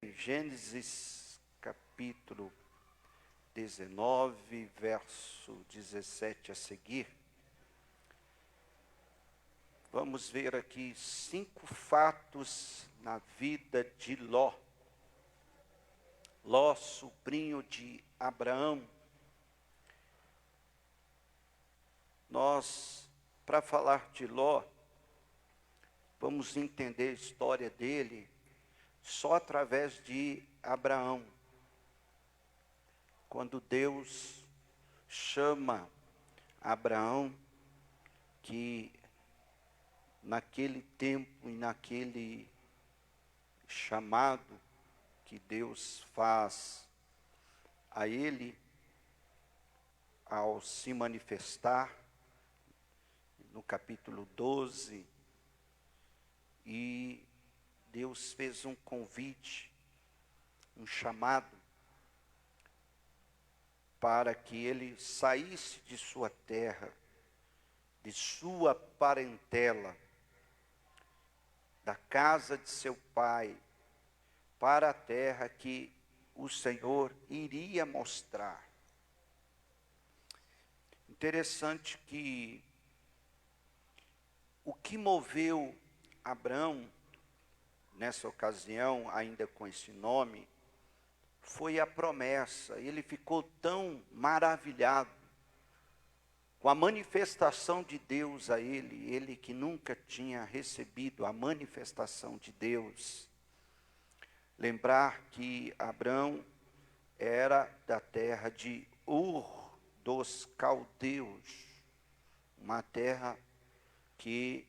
Gênesis capítulo 19, verso 17 a seguir, vamos ver aqui 5 fatos na vida de Ló. Ló, sobrinho de Abraão. Nós, para falar de Ló, vamos entender a história dele só através de Abraão. Quando Deus chama Abraão, que naquele tempo e naquele chamado que Deus faz a ele, ao se manifestar, no capítulo 12, e Deus fez um convite, um chamado, para que ele saísse de sua terra, de sua parentela, da casa de seu pai, para a terra que o Senhor iria mostrar. Interessante que o que moveu Abraão, nessa ocasião, ainda com esse nome, foi a promessa. Ele ficou tão maravilhado com a manifestação de Deus a ele, ele que nunca tinha recebido a manifestação de Deus. Lembrar que Abraão era da terra de Ur dos Caldeus, uma terra que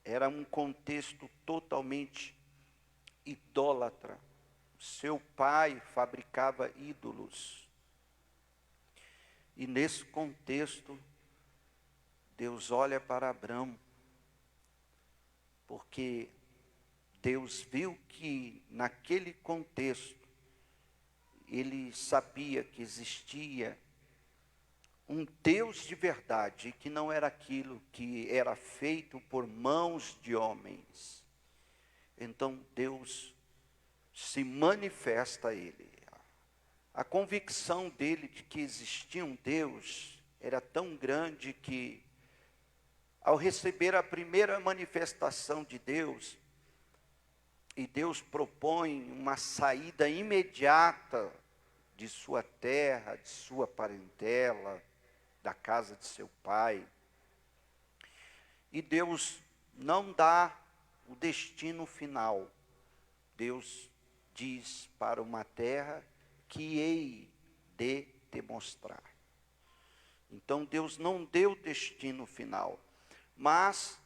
era um contexto totalmente idólatra. Seu pai fabricava ídolos. E nesse contexto, Deus olha para Abraão, porque Deus viu que naquele contexto, ele sabia que existia um Deus de verdade, que não era aquilo que era feito por mãos de homens. Então Deus se manifesta a ele. A convicção dele de que existia um Deus era tão grande que, ao receber a primeira manifestação de Deus, e Deus propõe uma saída imediata de sua terra, de sua parentela, da casa de seu pai, e Deus não dá o destino final. Deus diz: para uma terra que hei de te mostrar. Então Deus não deu o destino final, mas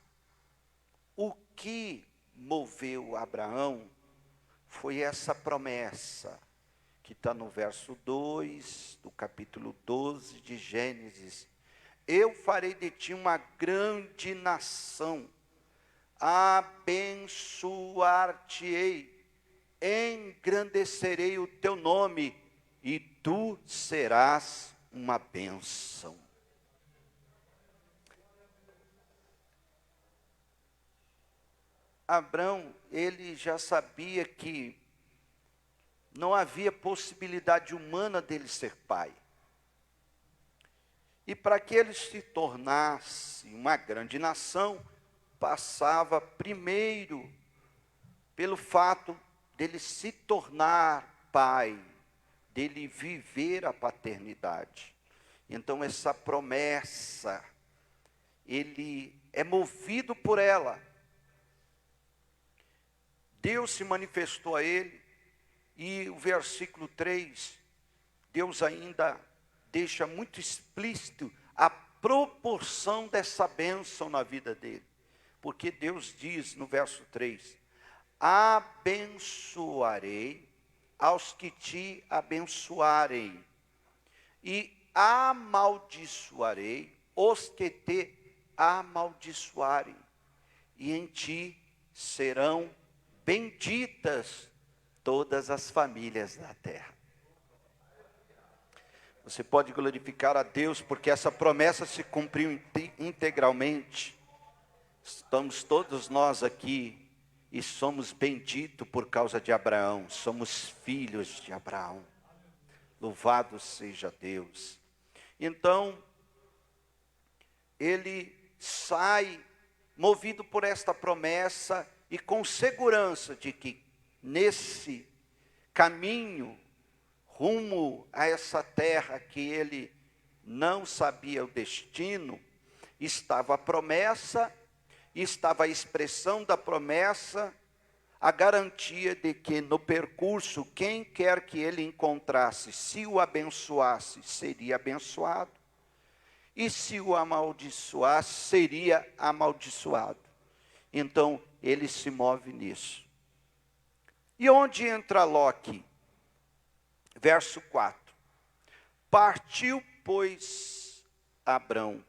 o que moveu Abraão foi essa promessa, que está no verso 2 do capítulo 12 de Gênesis: eu farei de ti uma grande nação, abençoar-te-ei, engrandecerei o teu nome, e tu serás uma bênção. Abraão, ele já sabia que não havia possibilidade humana dele ser pai. E para que ele se tornasse uma grande nação, passava primeiro pelo fato dele se tornar pai, dele viver a paternidade. Então essa promessa, ele é movido por ela. Deus se manifestou a ele, e o versículo 3, Deus ainda deixa muito explícito a proporção dessa bênção na vida dele. Porque Deus diz no verso 3, abençoarei aos que te abençoarem, e amaldiçoarei os que te amaldiçoarem, e em ti serão benditas todas as famílias da terra. Você pode glorificar a Deus, porque essa promessa se cumpriu integralmente. Estamos todos nós aqui e somos benditos por causa de Abraão, somos filhos de Abraão. Louvado seja Deus. Então, ele sai movido por esta promessa e com segurança de que nesse caminho rumo a essa terra que ele não sabia o destino, estava a promessa, estava a expressão da promessa, a garantia de que no percurso, quem quer que ele encontrasse, se o abençoasse, seria abençoado, e se o amaldiçoasse, seria amaldiçoado. Então, ele se move nisso. E onde entra Ló aqui? Verso 4. Partiu, pois, Abrão,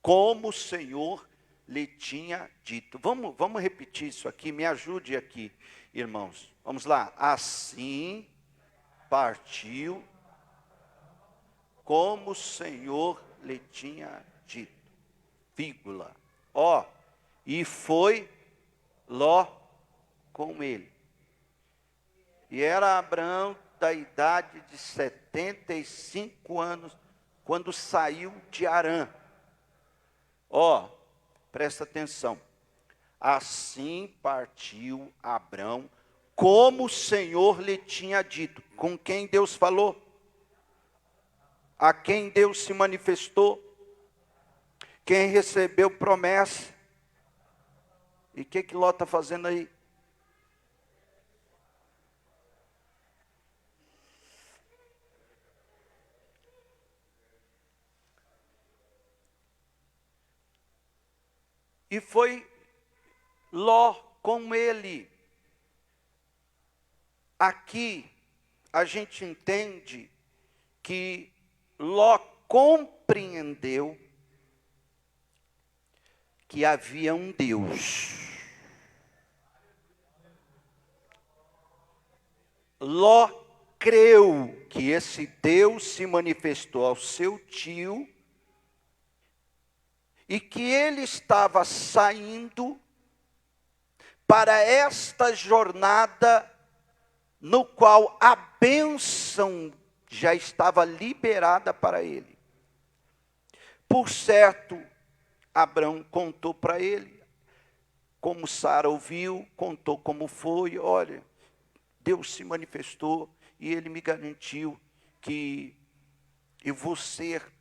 como o Senhor lhe tinha dito. Vamos repetir isso aqui, me ajude aqui, irmãos. Vamos lá. Assim partiu, como o Senhor lhe tinha dito. Vírgula. Ó, e foi Ló com ele. E era Abrão da idade de 75 anos, quando saiu de Harã. Ó, presta atenção. Assim partiu Abrão, como o Senhor lhe tinha dito. Com quem Deus falou? A quem Deus se manifestou? Quem recebeu promessa? E o que Ló está fazendo aí? E foi Ló com ele. Aqui a gente entende que Ló compreendeu que havia um Deus. Ló creu que esse Deus se manifestou ao seu tio e que ele estava saindo para esta jornada no qual a bênção já estava liberada para ele. Por certo, Abrão contou para ele, como Sara ouviu, contou como foi. Olha, Deus se manifestou e ele me garantiu que eu vou ser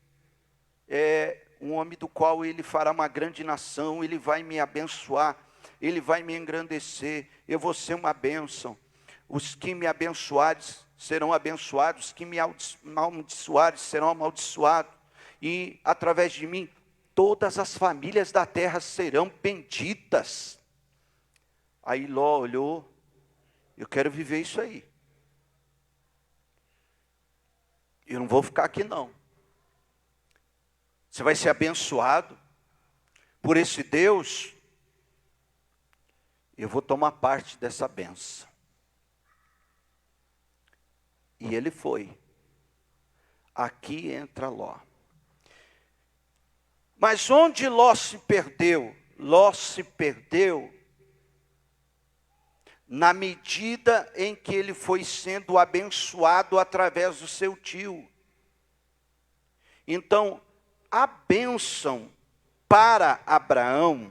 um homem do qual ele fará uma grande nação, ele vai me abençoar, ele vai me engrandecer, eu vou ser uma bênção. Os que me abençoarem serão abençoados, os que me amaldiçoarem serão amaldiçoados, e através de mim, todas as famílias da terra serão benditas. Aí Ló olhou, eu quero viver isso aí. Eu não vou ficar aqui não. Você vai ser abençoado por esse Deus. Eu vou tomar parte dessa bênção. E ele foi. Aqui entra Ló. Mas onde Ló se perdeu? Ló se perdeu na medida em que ele foi sendo abençoado através do seu tio. Então, a bênção para Abraão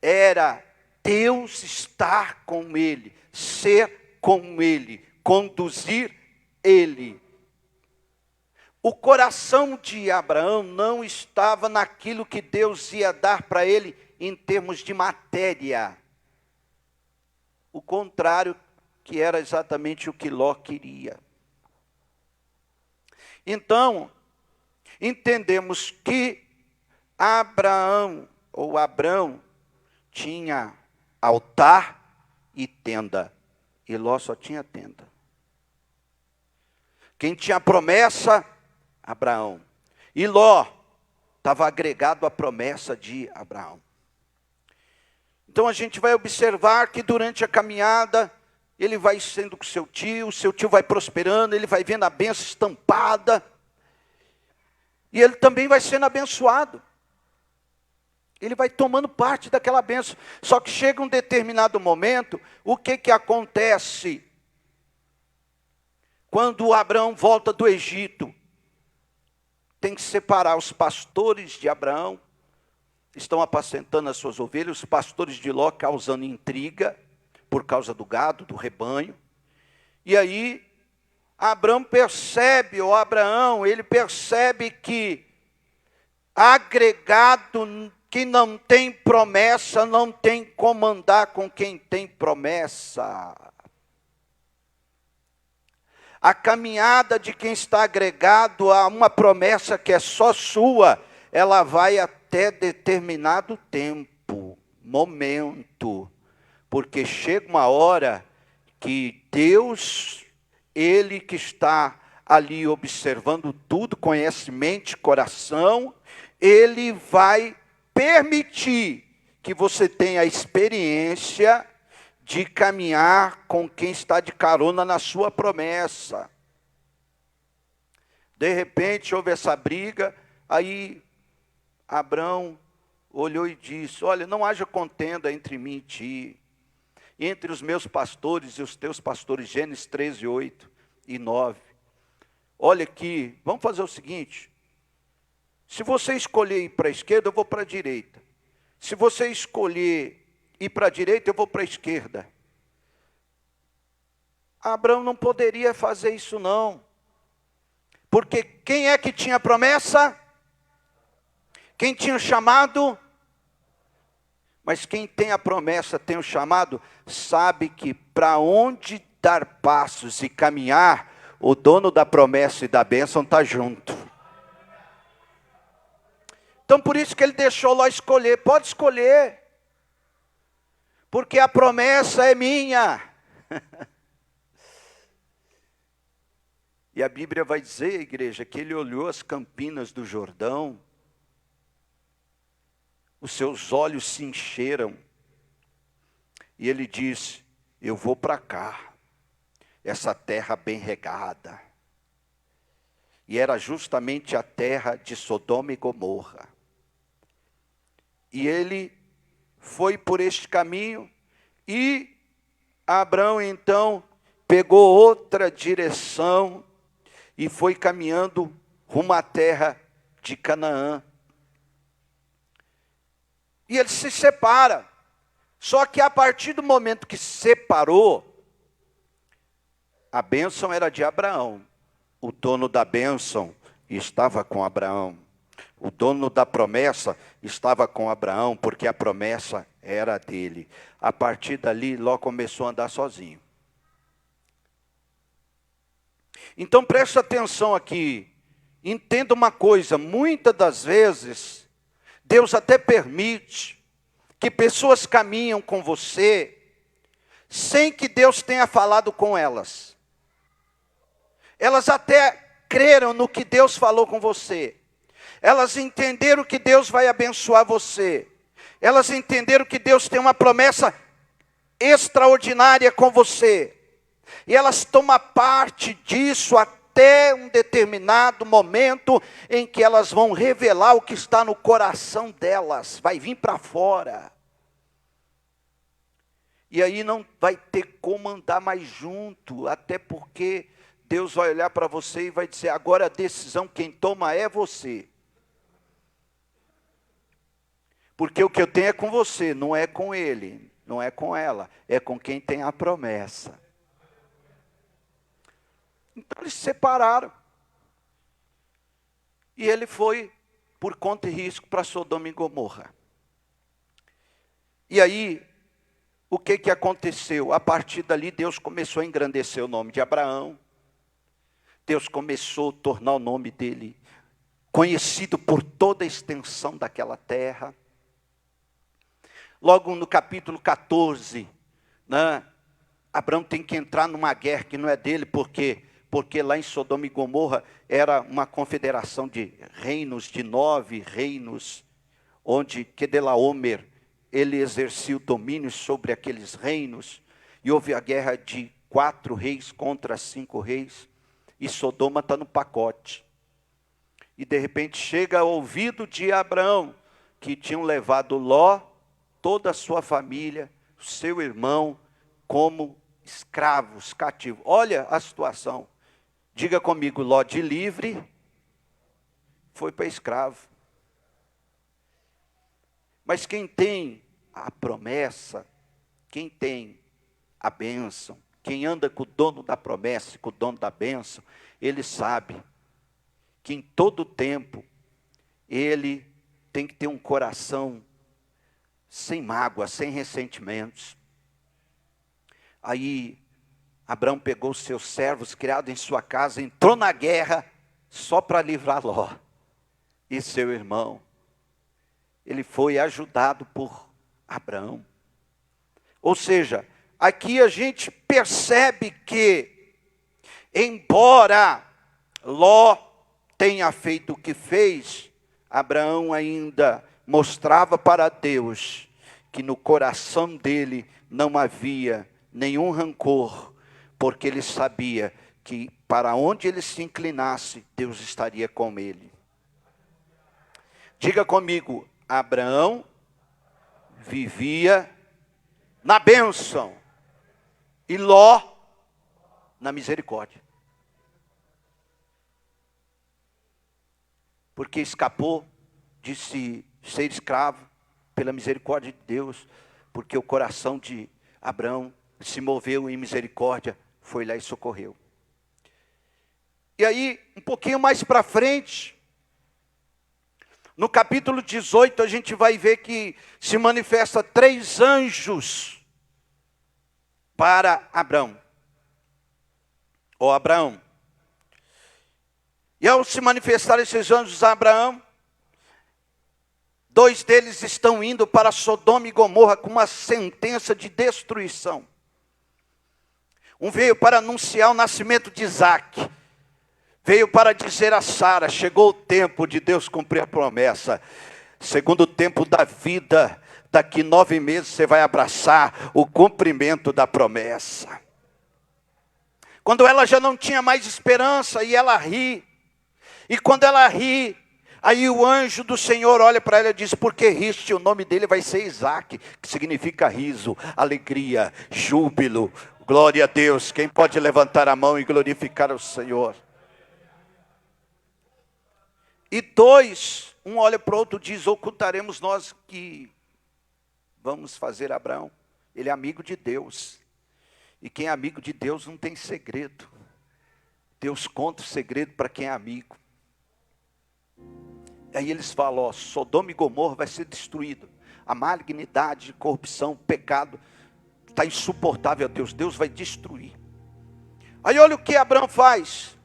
era Deus estar com ele, ser com ele, conduzir ele. O coração de Abraão não estava naquilo que Deus ia dar para ele em termos de matéria. O contrário, que era exatamente o que Ló queria. Então, entendemos que Abrão tinha altar e tenda, e Ló só tinha tenda. Quem tinha promessa? Abraão. E Ló estava agregado à promessa de Abraão. Então a gente vai observar que durante a caminhada, ele vai sendo com seu tio vai prosperando, ele vai vendo a bênção estampada, e ele também vai sendo abençoado. Ele vai tomando parte daquela bênção. Só que chega um determinado momento, o que acontece? Quando Abraão volta do Egito, tem que separar os pastores de Abraão, estão apacentando as suas ovelhas, os pastores de Ló causando intriga, por causa do gado, do rebanho. E aí, Abraão, ele percebe que agregado que não tem promessa, não tem como andar com quem tem promessa. A caminhada de quem está agregado a uma promessa que é só sua, ela vai até determinado tempo, momento, porque chega uma hora que Deus, Ele que está ali observando tudo, conhece mente, coração, Ele vai permitir que você tenha a experiência de caminhar com quem está de carona na sua promessa. De repente houve essa briga, aí Abraão olhou e disse: olha, não haja contenda entre mim e ti, entre os meus pastores e os teus pastores. Gênesis 13, 8 e 9. Olha aqui, vamos fazer o seguinte: se você escolher ir para a esquerda, eu vou para a direita. Se você escolher ir para a direita, eu vou para a esquerda. Abraão não poderia fazer isso não. Porque quem é que tinha promessa? Quem tinha o chamado? Mas quem tem a promessa, tem o chamado, sabe que para onde dar passos e caminhar, o dono da promessa e da bênção está junto. Então por isso que ele deixou Ló escolher. Pode escolher. Porque a promessa é minha. E a Bíblia vai dizer, igreja, que ele olhou as campinas do Jordão, os seus olhos se encheram, e ele disse: eu vou para cá, essa terra bem regada. E era justamente a terra de Sodoma e Gomorra. E ele foi por este caminho, e Abraão então pegou outra direção, e foi caminhando rumo à terra de Canaã. E ele se separa. Só que a partir do momento que se separou, a bênção era de Abraão. O dono da bênção estava com Abraão. O dono da promessa estava com Abraão, porque a promessa era dele. A partir dali, Ló começou a andar sozinho. Então preste atenção aqui. Entenda uma coisa, muitas das vezes, Deus até permite que pessoas caminham com você, sem que Deus tenha falado com elas. Elas até creram no que Deus falou com você. Elas entenderam que Deus vai abençoar você. Elas entenderam que Deus tem uma promessa extraordinária com você. E elas tomam parte disso até um determinado momento em que elas vão revelar o que está no coração delas. Vai vir para fora. E aí não vai ter como andar mais junto, até porque Deus vai olhar para você e vai dizer: agora a decisão quem toma é você. Porque o que eu tenho é com você, não é com ele, não é com ela, é com quem tem a promessa. Então eles se separaram. E ele foi por conta e risco para Sodoma e Gomorra. E aí, o que aconteceu? A partir dali, Deus começou a engrandecer o nome de Abraão. Deus começou a tornar o nome dele conhecido por toda a extensão daquela terra. Logo no capítulo 14, né, Abraão tem que entrar numa guerra que não é dele, porque lá em Sodoma e Gomorra era uma confederação de reinos, de 9 reinos, onde Quedorlaomer, ele exercia o domínio sobre aqueles reinos, e houve a guerra de 4 reis contra 5 reis, e Sodoma está no pacote. E de repente chega ao ouvido de Abraão que tinham levado Ló, toda a sua família, seu irmão, como escravos, cativos. Olha a situação. Diga comigo, Ló de livre foi para escravo. Mas quem tem a promessa, quem tem a bênção, quem anda com o dono da promessa, com o dono da bênção, ele sabe que em todo tempo ele tem que ter um coração sem mágoa, sem ressentimentos. Aí Abraão pegou os seus servos criados em sua casa, entrou na guerra só para livrar Ló e seu irmão. Ele foi ajudado por Abraão. Ou seja, aqui a gente percebe que, embora Ló tenha feito o que fez, Abraão ainda mostrava para Deus que no coração dele não havia nenhum rancor, porque ele sabia que para onde ele se inclinasse, Deus estaria com ele. Diga comigo, Abraão vivia na bênção e Ló na misericórdia. Porque escapou de ser escravo pela misericórdia de Deus, porque o coração de Abraão se moveu em misericórdia, foi lá e socorreu. E aí, um pouquinho mais para frente, no capítulo 18, a gente vai ver que se manifesta 3 anjos para Abraão. Ó Abraão. E ao se manifestar esses anjos a Abraão, 2 deles estão indo para Sodoma e Gomorra com uma sentença de destruição. Um veio para anunciar o nascimento de Isaac. Veio para dizer a Sara, chegou o tempo de Deus cumprir a promessa. Segundo o tempo da vida, daqui 9 meses você vai abraçar o cumprimento da promessa. Quando ela já não tinha mais esperança, e ela ri. E quando ela ri, aí o anjo do Senhor olha para ela e diz, porque riste, o nome dele vai ser Isaac, que significa riso, alegria, júbilo, glória a Deus. Quem pode levantar a mão e glorificar o Senhor? E 2, um olha para o outro e diz, ocultaremos nós que vamos fazer Abraão? Ele é amigo de Deus. E quem é amigo de Deus não tem segredo. Deus conta o segredo para quem é amigo. Aí eles falam, ó, Sodoma e Gomorra vai ser destruído. A malignidade, corrupção, pecado, está insuportável a Deus. Deus vai destruir. Aí olha o que Abraão faz.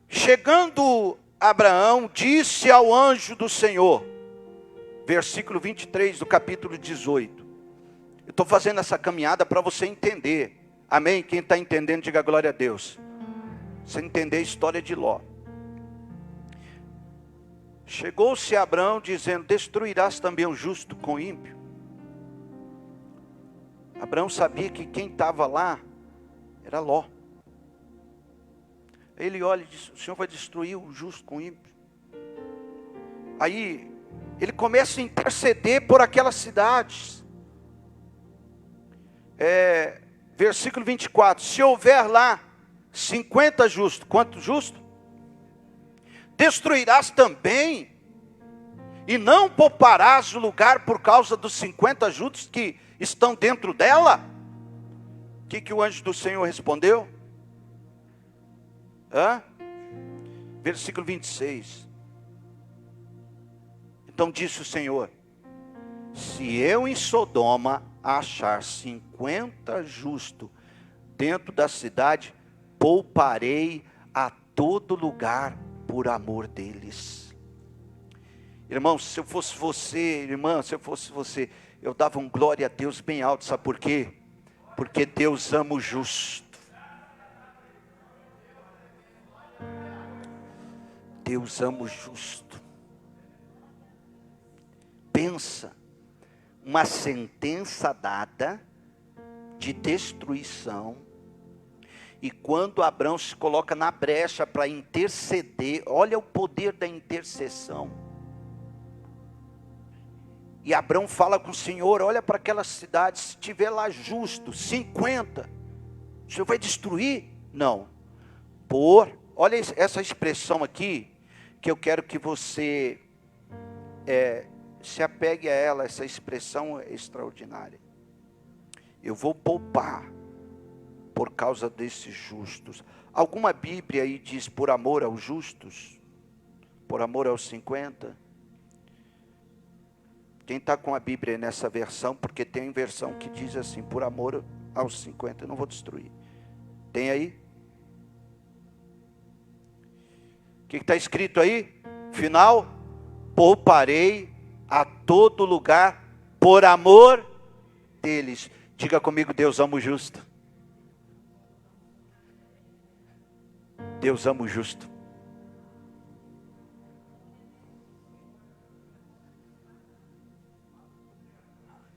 Chegando Abraão, disse ao anjo do Senhor, versículo 23 do capítulo 18. Eu estou fazendo essa caminhada para você entender. Amém? Quem está entendendo, diga glória a Deus. Você entender a história de Ló. Chegou-se Abraão dizendo, destruirás também o justo com o ímpio? Abraão sabia que quem estava lá era Ló. Ele olha e diz, o Senhor vai destruir o justo com o ímpio? Aí ele começa a interceder por aquelas cidades. Versículo 24, se houver lá 50 justos, quantos justos? Destruirás também, e não pouparás o lugar por causa dos 50 justos que estão dentro dela? O que o anjo do Senhor respondeu? Versículo 26. Então disse o Senhor, se eu em Sodoma achar 50 justos dentro da cidade, pouparei a todo lugar por amor deles. Irmão, se eu fosse você, irmã, se eu fosse você, eu dava um glória a Deus bem alto, sabe por quê? Porque Deus ama o justo. Deus ama o justo. Pensa, uma sentença dada de destruição, e quando Abraão se coloca na brecha para interceder, olha o poder da intercessão. E Abrão fala com o Senhor: olha para aquela cidade, se tiver lá justo, 50, o Senhor vai destruir? Não. Olha essa expressão aqui, que eu quero que você se apegue a ela, essa expressão é extraordinária. Eu vou poupar por causa desses justos. Alguma Bíblia aí diz por amor aos justos? Por amor aos 50? Quem está com a Bíblia nessa versão, porque tem versão que diz assim, por amor aos 50, eu não vou destruir. Tem aí? O que está escrito aí? Final, pouparei a todo lugar por amor deles. Diga comigo: Deus ama o justo. Deus ama o justo.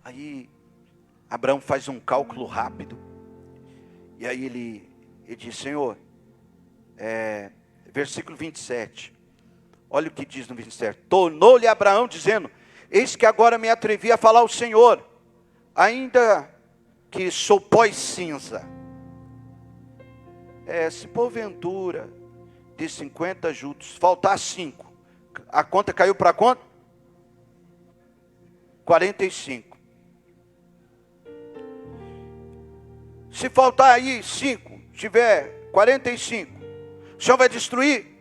Aí Abraão faz um cálculo rápido. E aí ele diz: Senhor, versículo 27. Olha o que diz no 27. Tornou-lhe Abraão dizendo: eis que agora me atrevi a falar ao Senhor, ainda que sou pó e cinza. Se porventura de 50 justos faltar 5, a conta caiu para quanto? 45. Se faltar aí 5, tiver 45, o Senhor vai destruir?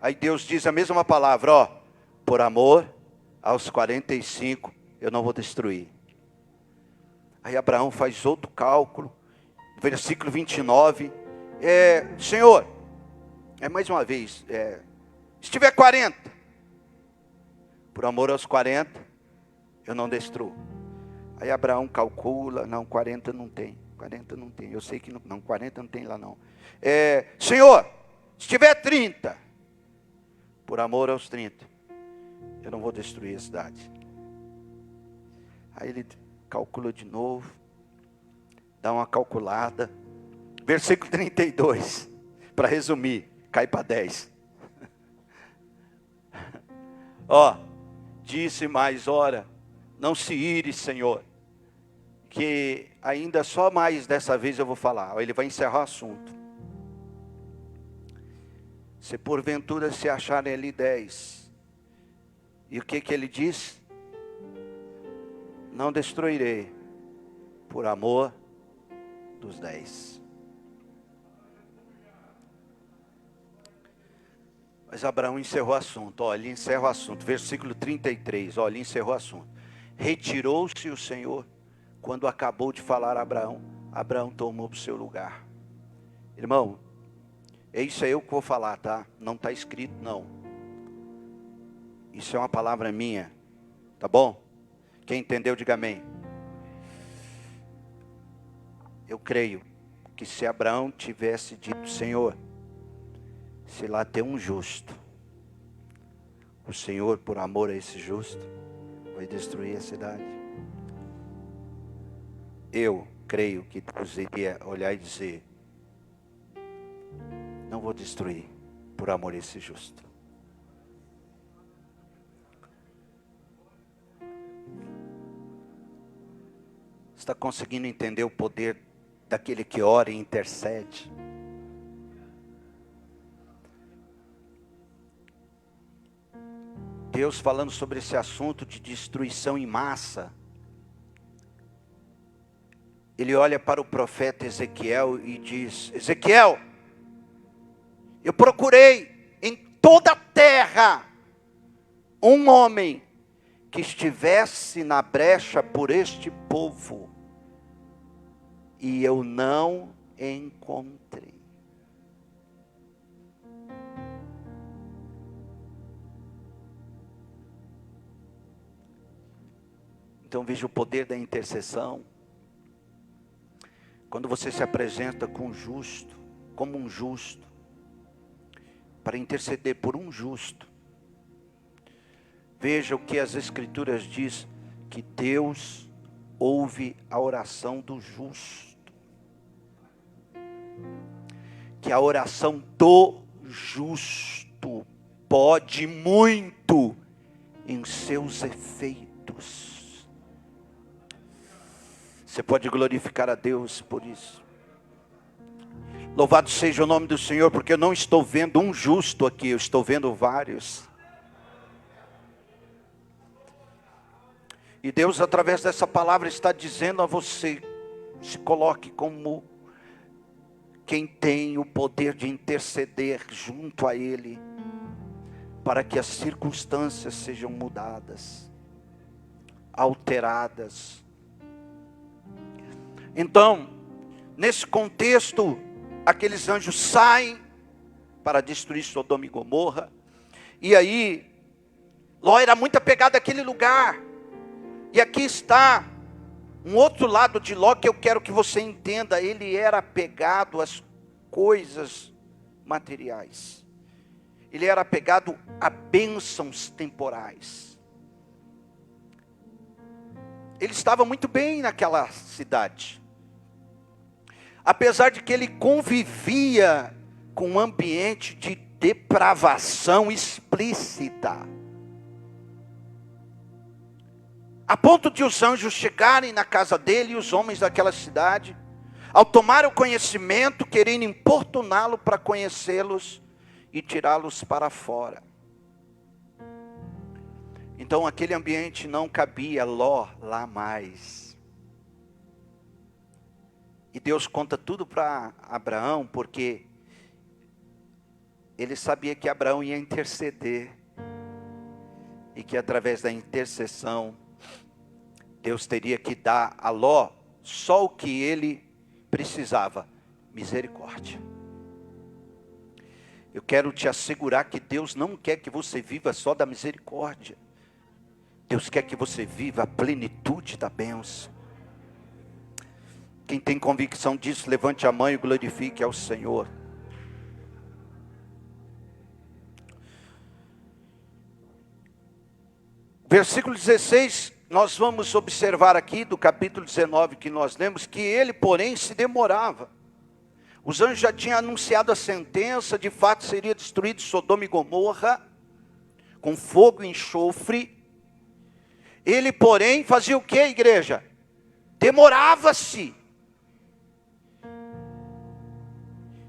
Aí Deus diz a mesma palavra: por amor aos 45, eu não vou destruir. Aí Abraão faz outro cálculo, versículo 29, Senhor, mais uma vez, se tiver 40, por amor aos 40, eu não destruo. Aí Abraão calcula: não, 40 não tem. 40 não tem, eu sei que não, 40 não tem lá não. Senhor, se tiver 30, por amor aos 30, eu não vou destruir a cidade. Aí ele calcula de novo, dá uma calculada, versículo 32, para resumir, cai para 10. Disse mais: ora, não se ire, Senhor, que ainda só mais dessa vez eu vou falar. Ele vai encerrar o assunto. Se porventura se acharem ali 10, e o que ele diz? Não destruirei, por amor dos 10. Mas Abraão encerrou o assunto. Ele encerra o assunto, versículo 33, ele encerrou o assunto. Retirou-se o Senhor. Quando acabou de falar a Abraão, Abraão tomou para o seu lugar. Irmão, isso é eu que vou falar, tá? Não está escrito, não. Isso é uma palavra minha, tá bom? Quem entendeu, diga amém. Eu creio que se Abraão tivesse dito: Senhor, se lá tem um justo, o Senhor, por amor a esse justo, vai destruir a cidade. Eu creio que Deus iria olhar e dizer: não vou destruir por amor a esse justo. Está conseguindo entender o poder daquele que ora e intercede? Deus falando sobre esse assunto de destruição em massa. Ele olha para o profeta Ezequiel e diz: Ezequiel, eu procurei em toda a terra um homem que estivesse na brecha por este povo, e eu não encontrei. Então veja o poder da intercessão. Quando você se apresenta com um justo, como um justo, para interceder por um justo, veja o que as Escrituras diz, que Deus ouve a oração do justo. Que a oração do justo pode muito em seus efeitos. Deus. Você pode glorificar a Deus por isso. Louvado seja o nome do Senhor, porque eu não estou vendo um justo aqui, eu estou vendo vários. E Deus, através dessa palavra, está dizendo a você: se coloque como quem tem o poder de interceder junto a Ele, para que as circunstâncias sejam mudadas, alteradas. Então, nesse contexto, aqueles anjos saem para destruir Sodoma e Gomorra. E aí, Ló era muito apegado àquele lugar. E aqui está um outro lado de Ló que eu quero que você entenda. Ele era apegado às coisas materiais. Ele era apegado a bênçãos temporais. Ele estava muito bem naquela cidade. Apesar de que ele convivia com um ambiente de depravação explícita. A ponto de os anjos chegarem na casa dele e os homens daquela cidade, ao tomar o conhecimento, querendo importuná-lo para conhecê-los e tirá-los para fora. Então aquele ambiente não cabia Ló lá mais. E Deus conta tudo para Abraão, porque ele sabia que Abraão ia interceder. E que através da intercessão, Deus teria que dar a Ló só o que ele precisava: misericórdia. Eu quero te assegurar que Deus não quer que você viva só da misericórdia. Deus quer que você viva a plenitude da bênção. Quem tem convicção disso, levante a mão e glorifique ao Senhor. Versículo 16, nós vamos observar aqui do capítulo 19 que nós lemos, que ele, porém, se demorava. Os anjos já tinham anunciado a sentença, de fato seria destruído Sodoma e Gomorra, com fogo e enxofre. Ele, porém, fazia o que, igreja? Demorava-se.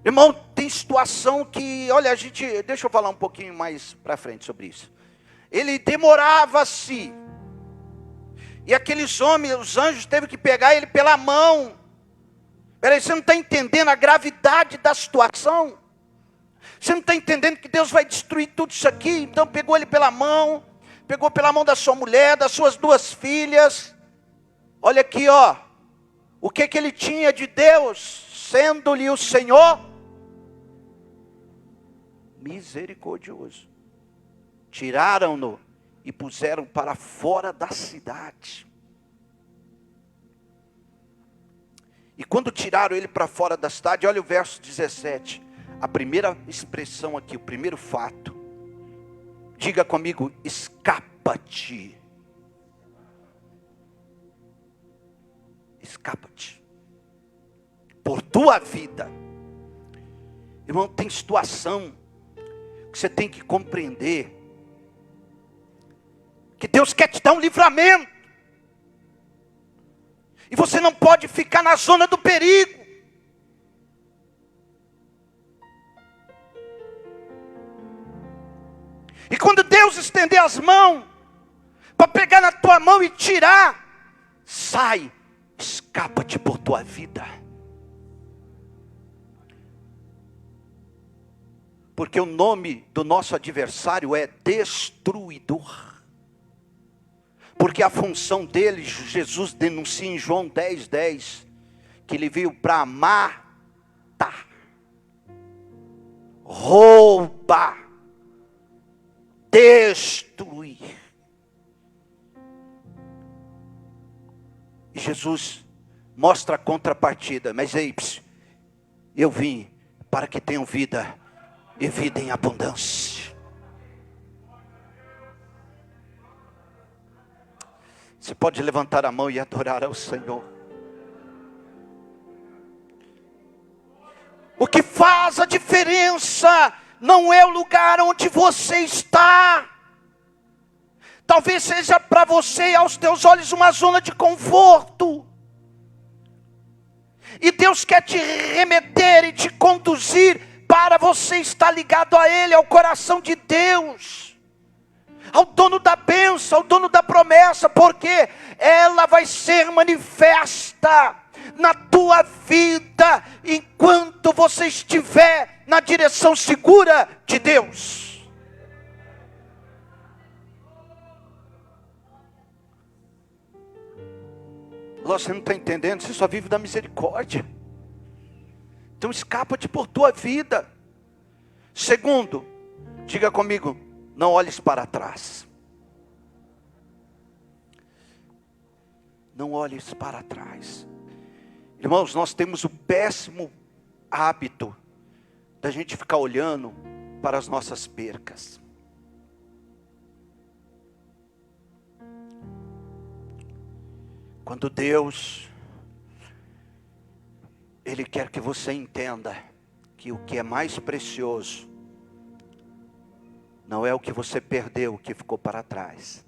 Irmão, tem situação que, olha, deixa eu falar um pouquinho mais para frente sobre isso. Ele demorava-se. E aqueles homens, os anjos, teve que pegar ele pela mão. Peraí, você não está entendendo a gravidade da situação? Você não está entendendo que Deus vai destruir tudo isso aqui? Então pegou ele pela mão, pegou pela mão da sua mulher, das suas 2 filhas. Olha aqui, ó. O que ele tinha de Deus, sendo-lhe o Senhor misericordioso. Tiraram-no e puseram para fora da cidade. E quando tiraram ele para fora da cidade, olha o verso 17. A primeira expressão aqui, o primeiro fato. Diga comigo: escapa-te. Escapa-te. Por tua vida. Irmão, tem situação que você tem que compreender. Que Deus quer te dar um livramento. E você não pode ficar na zona do perigo. E quando Deus estender as mãos, para pegar na tua mão e tirar, sai, escapa-te por tua vida. Porque o nome do nosso adversário é destruidor. Porque a função dele, Jesus denuncia em João 10:10, que ele veio para matar, roubar, destruir. E Jesus mostra a contrapartida. Mas ei, eu vim para que tenham vida e vida em abundância. Você pode levantar a mão e adorar ao Senhor. O que faz a diferença não é o lugar onde você está. Talvez seja para você e aos teus olhos uma zona de conforto. E Deus quer te remeter e te conduzir para você estar ligado a Ele, ao coração de Deus, ao dono da bênção, ao dono da promessa, porque ela vai ser manifesta na tua vida, enquanto você estiver na direção segura de Deus. Você não está entendendo, você só vive da misericórdia. Então escapa-te por tua vida. Segundo, diga comigo, não olhes para trás. Não olhes para trás. Irmãos, nós temos o péssimo hábito da gente ficar olhando para as nossas percas. Quando Deus, Ele quer que você entenda que o que é mais precioso não é o que você perdeu, o que ficou para trás,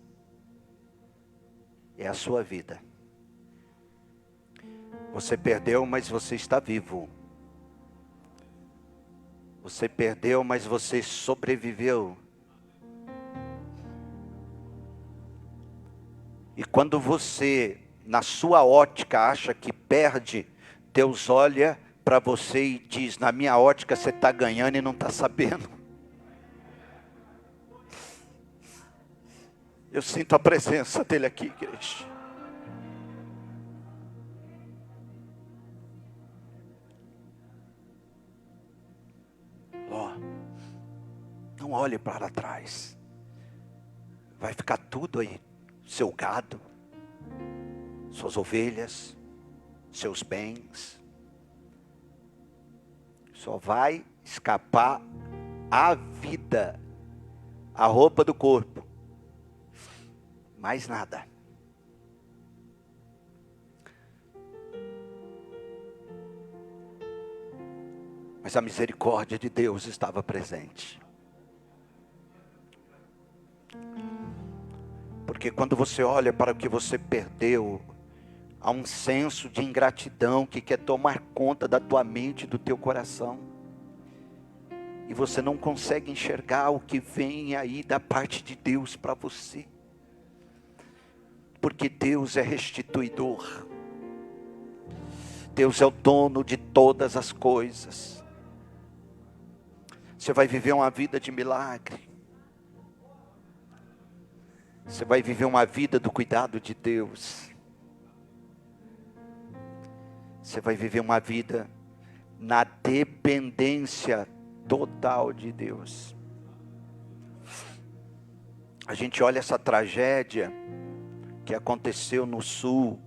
é a sua vida. Você perdeu, mas você está vivo. Você perdeu, mas você sobreviveu. E quando você, na sua ótica, acha que perde, Deus olha para você e diz, na minha ótica você está ganhando e não está sabendo. Eu sinto a presença dele aqui, igreja. Não olhe para trás. Vai ficar tudo aí. Seu gado, suas ovelhas, seus bens. Só vai escapar a vida, a roupa do corpo. Mais nada. Mas a misericórdia de Deus estava presente. Porque quando você olha para o que você perdeu, há um senso de ingratidão que quer tomar conta da tua mente e do teu coração. E você não consegue enxergar o que vem aí da parte de Deus para você. Porque Deus é restituidor. Deus é o dono de todas as coisas. Você vai viver uma vida de milagre. Você vai viver uma vida do cuidado de Deus. Você vai viver uma vida na dependência total de Deus. A gente olha essa tragédia que aconteceu no sul.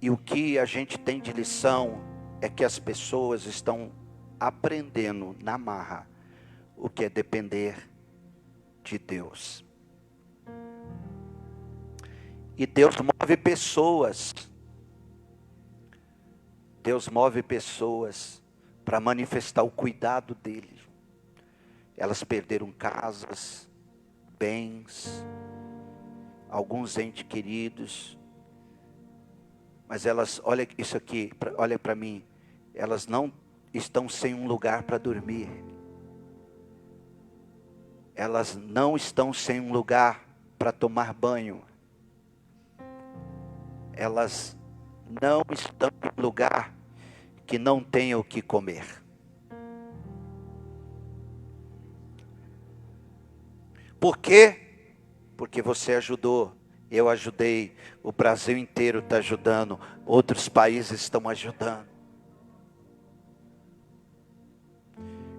E o que a gente tem de lição é que as pessoas estão aprendendo na marra o que é depender de Deus. E Deus move pessoas. Deus move pessoas para manifestar o cuidado dele. Elas perderam casas, bens, alguns entes queridos. Mas elas, olha isso aqui, olha para mim. Elas não estão sem um lugar para dormir. Elas não estão sem um lugar para tomar banho. Elas não estão em um lugar que não tenha o que comer. Por quê? Porque você ajudou, eu ajudei, o Brasil inteiro está ajudando, outros países estão ajudando.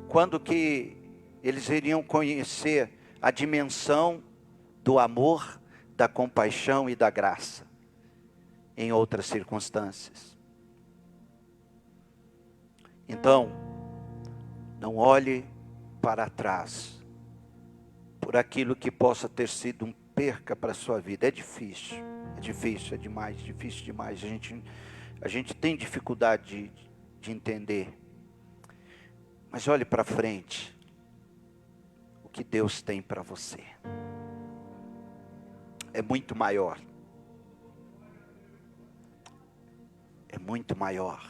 Quando que eles iriam conhecer a dimensão do amor, da compaixão e da graça em outras circunstâncias? Então, não olhe para trás por aquilo que possa ter sido um perca para a sua vida. É difícil, é demais, difícil demais. A gente tem dificuldade de entender. Mas olhe para frente, o que Deus tem para você. é muito maior. É muito maior.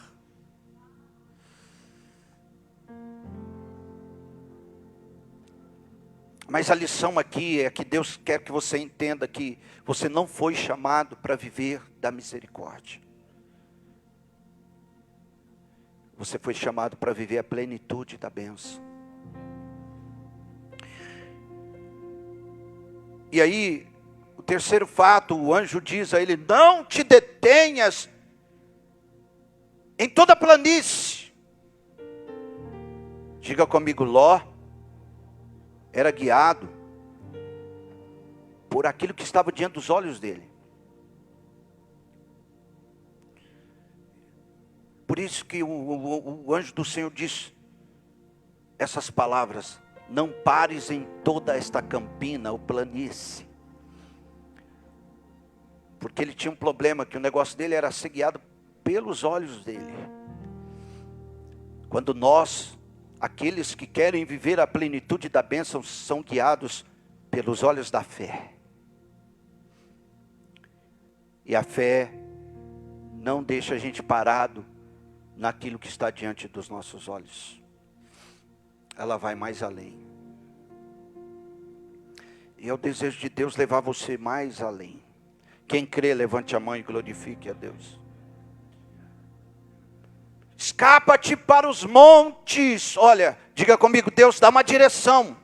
Mas a lição aqui é que Deus quer que você entenda que você não foi chamado para viver da misericórdia. Você foi chamado para viver a plenitude da bênção. E aí, o terceiro fato, o anjo diz a ele: não te detenhas em toda a planície. Diga comigo, Ló era guiado por aquilo que estava diante dos olhos dele. Por isso que o anjo do Senhor diz essas palavras: não pares em toda esta campina ou planície. Porque ele tinha um problema, que o negócio dele era ser guiado pelos olhos dele. Quando nós, aqueles que querem viver a plenitude da bênção, são guiados pelos olhos da fé. E a fé não deixa a gente parado naquilo que está diante dos nossos olhos. Ela vai mais além. E é o desejo de Deus levar você mais além. Quem crê, levante a mão e glorifique a Deus. Escapa-te para os montes. Olha, diga comigo, Deus dá uma direção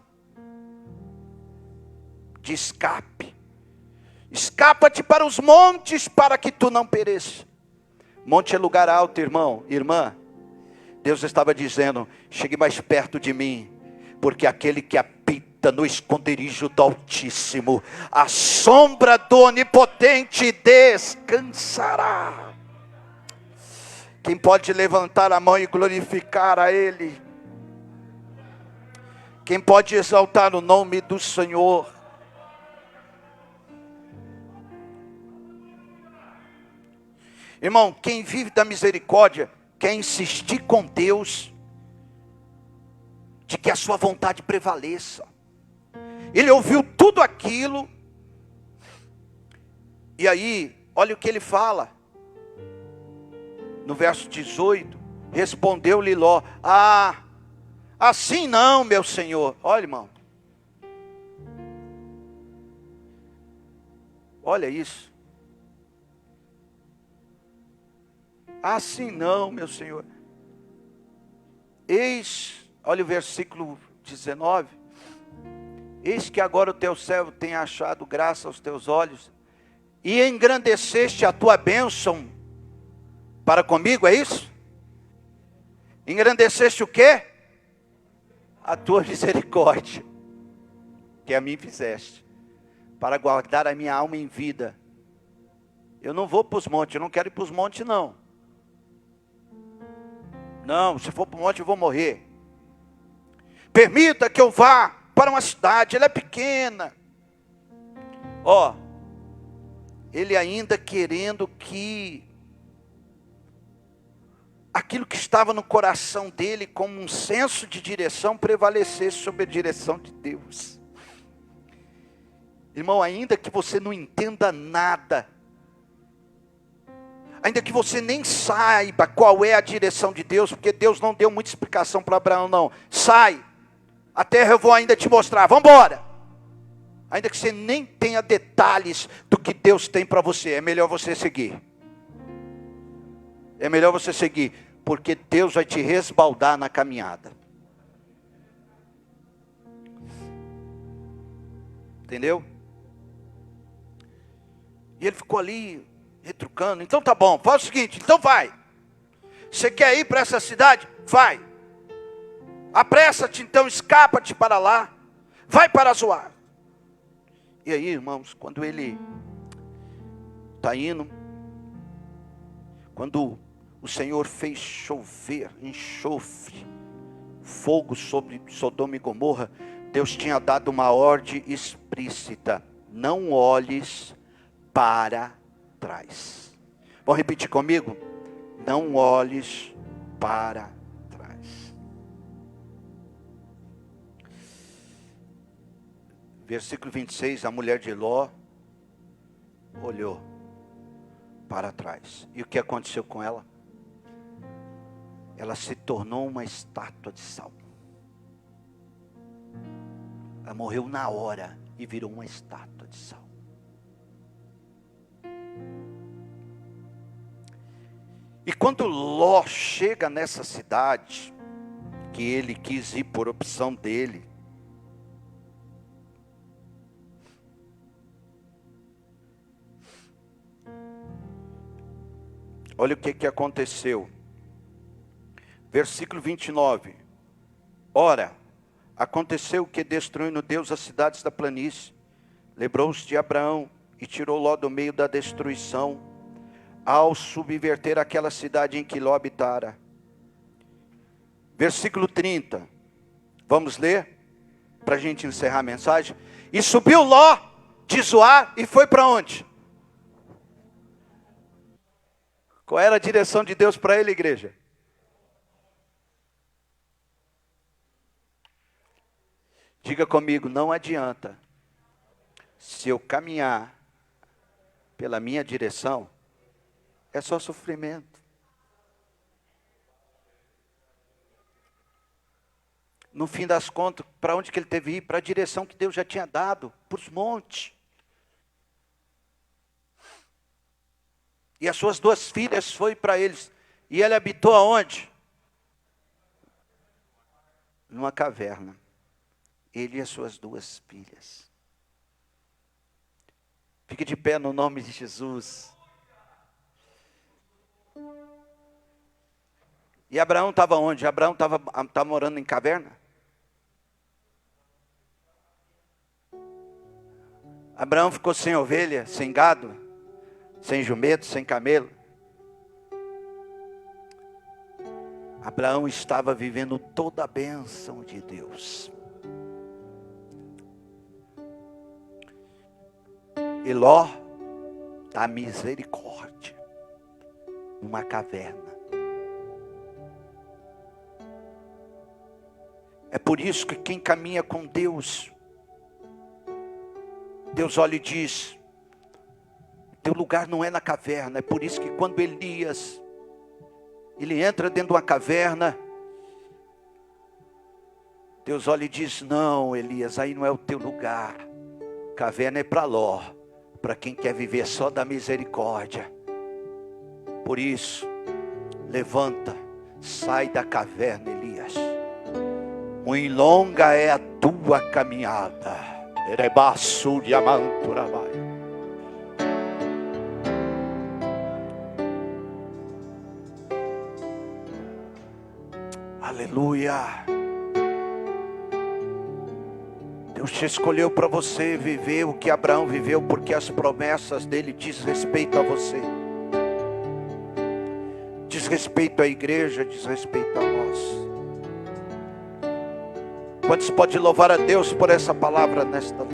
de escape. Escapa-te para os montes para que tu não pereça. Monte é lugar alto, irmão, irmã. Deus estava dizendo: chegue mais perto de mim, porque aquele que habita no esconderijo do Altíssimo, a sombra do Onipotente descansará. Quem pode levantar a mão e glorificar a Ele? Quem pode exaltar o nome do Senhor? Irmão, quem vive da misericórdia quer insistir com Deus de que a sua vontade prevaleça. Ele ouviu tudo aquilo, e aí, olha o que ele fala, no verso 18, respondeu-lhe Ló: assim não, meu senhor. Olha, irmão, olha isso. Assim não, meu senhor. Eis, olha o versículo 19. Eis que agora o teu servo tem achado graça aos teus olhos, e engrandeceste a tua bênção para comigo, é isso? Engrandeceste o quê? A tua misericórdia, que a mim fizeste, para guardar a minha alma em vida. Eu não vou para os montes, eu não quero ir para os montes não. Não, se for para o monte eu vou morrer. Permita que eu vá para uma cidade, ela é pequena. Ó, ele ainda querendo que aquilo que estava no coração dele como um senso de direção prevalecesse sobre a direção de Deus. Irmão, ainda que você não entenda nada, ainda que você nem saiba qual é a direção de Deus, porque Deus não deu muita explicação para Abraão não. Sai, a terra eu vou ainda te mostrar, vamos embora. Ainda que você nem tenha detalhes do que Deus tem para você, é melhor você seguir. É melhor você seguir, porque Deus vai te resbaldar na caminhada. Entendeu? E ele ficou ali retrucando. Então tá bom, faz o seguinte, então vai. Você quer ir para essa cidade? Vai. Apressa-te então, escapa-te para lá. Vai para Zoar. E aí, irmãos, quando ele está indo, quando o Senhor fez chover enxofre, fogo sobre Sodoma e Gomorra, Deus tinha dado uma ordem explícita: não olhes para trás. Vamos repetir comigo? Não olhes para trás. Versículo 26, a mulher de Ló olhou para trás. E o que aconteceu com ela? Ela se tornou uma estátua de sal. Ela morreu na hora e virou uma estátua de sal. E quando Ló chega nessa cidade, que ele quis ir por opção dele, olha o que aconteceu. Versículo 29. Ora, aconteceu que, destruindo Deus as cidades da planície, lembrou-se de Abraão e tirou Ló do meio da destruição, ao subverter aquela cidade em que Ló habitara. Versículo 30. Vamos ler? Para a gente encerrar a mensagem. E subiu Ló de Zoar e foi para onde? Qual era a direção de Deus para ele, igreja? Diga comigo, não adianta. Se eu caminhar pela minha direção, é só sofrimento. No fim das contas, para onde que ele teve que ir? Para a direção que Deus já tinha dado, para os montes. E as suas duas filhas foi para eles. E ele habitou aonde? Numa caverna. Ele e as suas duas filhas. Fique de pé no nome de Jesus. E Abraão estava onde? Abraão estava morando em caverna? Abraão ficou sem ovelha, sem gado, sem jumento, sem camelo. Abraão estava vivendo toda a bênção de Deus. E Ló, da misericórdia, numa caverna. É por isso que quem caminha com Deus, Deus olha e diz, teu lugar não é na caverna. É por isso que quando Elias, ele entra dentro de uma caverna, Deus olha e diz, não Elias, aí não é o teu lugar. Caverna é para Ló, para quem quer viver só da misericórdia. Por isso, levanta, sai da caverna, Elias. Muito longa é a tua caminhada. Erebaçu diamanturabai. Aleluia. Deus te escolheu para você viver o que Abraão viveu, porque as promessas dele diz respeito a você. Diz respeito à igreja, diz respeito a nós. Quantos podem louvar a Deus por essa palavra nesta noite?